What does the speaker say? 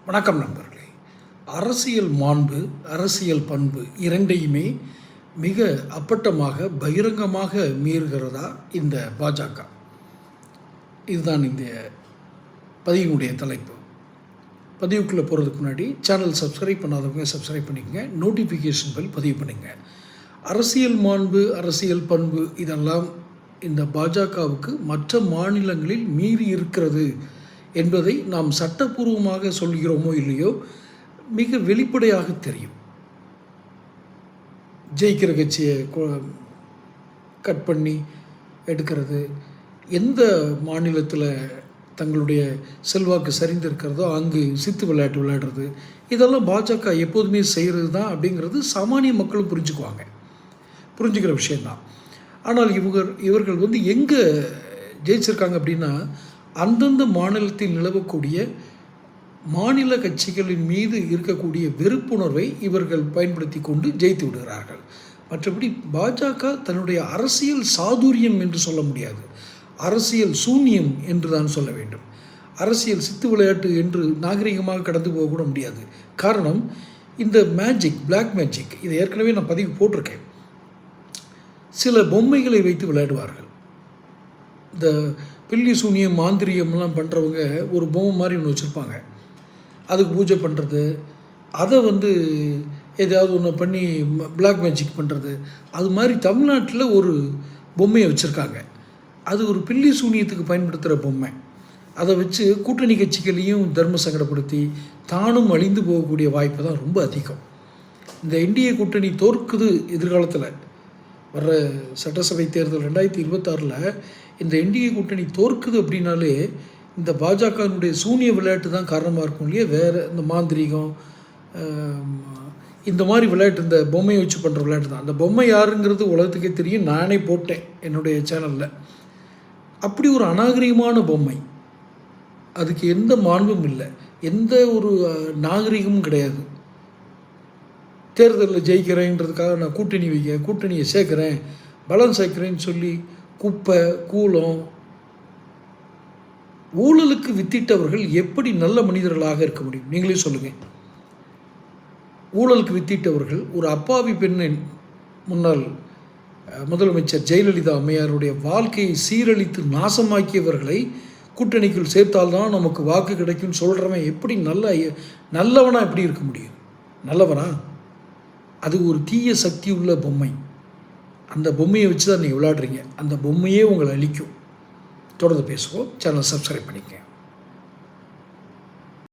வணக்கம் நண்பர்களே. அரசியல் மாண்பு, அரசியல் பண்பு இரண்டையுமே மிக அப்பட்டமாக பகிரங்கமாக மீறுகிறதா இந்த பாஜக? இதுதான் இந்த பதிவினுடைய தலைப்பு. பதிவுக்குள்ளே போகிறதுக்கு முன்னாடி சேனல் சப்ஸ்கிரைப் பண்ணாதவங்க சப்ஸ்கிரைப் பண்ணிக்கங்க, நோட்டிஃபிகேஷன் பெல் பதிவு பண்ணுங்க. அரசியல் மாண்பு, அரசியல் பண்பு இதெல்லாம் இந்த பாஜகவுக்கு மற்ற மாநிலங்களில் மீறி இருக்கிறது என்பதை நாம் சட்டப்பூர்வமாக சொல்கிறோமோ இல்லையோ மிக வெளிப்படையாக தெரியும். ஜெயிக்கிற கட்சியை கட் பண்ணி எடுக்கிறது, எந்த மாநிலத்தில் தங்களுடைய செல்வாக்கு சரிந்திருக்கிறதோ அங்கு சித்து விளையாட்டு விளையாடுறது, இதெல்லாம் பாஜக எப்போதுமே செய்கிறது தான் அப்படிங்கிறது சாமானிய மக்களும் புரிஞ்சுக்கிற விஷயந்தான். ஆனால் இவர்கள் எங்கே ஜெயிச்சிருக்காங்க அப்படின்னா, அந்தந்த மாநிலத்தில் நிலவக்கூடிய மாநில கட்சிகளின் மீது இருக்கக்கூடிய வெறுப்புணர்வை இவர்கள் பயன்படுத்தி கொண்டு ஜெயித்து விடுகிறார்கள். மற்றபடி பாஜக தன்னுடைய அரசியல் சாதுரியம் என்று சொல்ல முடியாது, அரசியல் சூன்யம் என்று தான் சொல்ல வேண்டும். அரசியல் சித்து விளையாட்டு என்று நாகரிகமாக கடந்து போக கூட முடியாது. காரணம், இந்த மேஜிக், பிளாக் மேஜிக், இதை ஏற்கனவே நான் பதிவு போட்டிருக்கேன். சில பொம்மைகளை வைத்து விளையாடுவார்கள். இந்த பில்லி சூனியம் மாந்திரியம்லாம் பண்ணுறவங்க ஒரு பொம்மை மாதிரி ஒன்று வச்சுருப்பாங்க. அதுக்கு பூஜை பண்ணுறது, அதை எதாவது ஒன்று பண்ணி பிளாக் மேஜிக் பண்ணுறது, அது மாதிரி தமிழ்நாட்டில் ஒரு பொம்மையை வச்சுருக்காங்க. அது ஒரு பில்லி சூனியத்துக்கு பயன்படுத்துகிற பொம்மை. அதை வச்சு கூட்டணி கட்சிகளையும் தர்ம சங்கடப்படுத்தி தானும் அழிந்து போகக்கூடிய வாய்ப்பு தான் ரொம்ப அதிகம். இந்த என்டிஏ கூட்டணி தோற்குது எதிர்காலத்தில் வர்ற சட்டசபை தேர்தல் 2026 இந்த என்டிஏ கூட்டணி தோற்குது அப்படின்னாலே இந்த பாஜகனுடைய சூனிய விளையாட்டு தான் காரணமாக இருக்கும் இல்லையா? வேறு இந்த மாந்திரிகம், இந்த மாதிரி விளையாட்டு, இந்த பொம்மையை வச்சு பண்ணுற விளையாட்டு தான். அந்த பொம்மை யாருங்கிறது உலகத்துக்கே தெரியும், நானே போட்டேன் என்னுடைய சேனலில். அப்படி ஒரு அநாகரிகமான பொம்மை, அதுக்கு எந்த மாண்பும் இல்லை, எந்த ஒரு நாகரிகமும் கிடையாது. தேர்தலில் ஜெயிக்கிறேன்றதுக்காக நான் கூட்டணியை சேர்க்குறேன், பலம் சேர்க்குறேன்னு சொல்லி குப்பை கூலம் ஊழலுக்கு வித்திட்டவர்கள் எப்படி நல்ல மனிதர்களாக இருக்க முடியும்? நீங்களே சொல்லுங்கள். ஊழலுக்கு வித்திட்டவர்கள், ஒரு அப்பாவி பெண்ணின் முன்னாள் முதலமைச்சர் ஜெயலலிதா அம்மையாருடைய வாழ்க்கையை சீரழித்து நாசமாக்கியவர்களை கூட்டணிக்குள் சேர்த்தால்தான் நமக்கு வாக்கு கிடைக்கும்னு சொல்கிறவன் எப்படி நல்லவனாக எப்படி இருக்க முடியும்? நல்லவனா? அது ஒரு தீய சக்தி உள்ள பொம்மை. அந்த பொம்மையை வச்சு தான் நீங்கள் விளையாடுறீங்க. அந்த பொம்மையே உங்களை அழிக்கும். தொடர்ந்து பேசுவோம். சேனல் சப்ஸ்கிரைப் பண்ணிக்கங்க.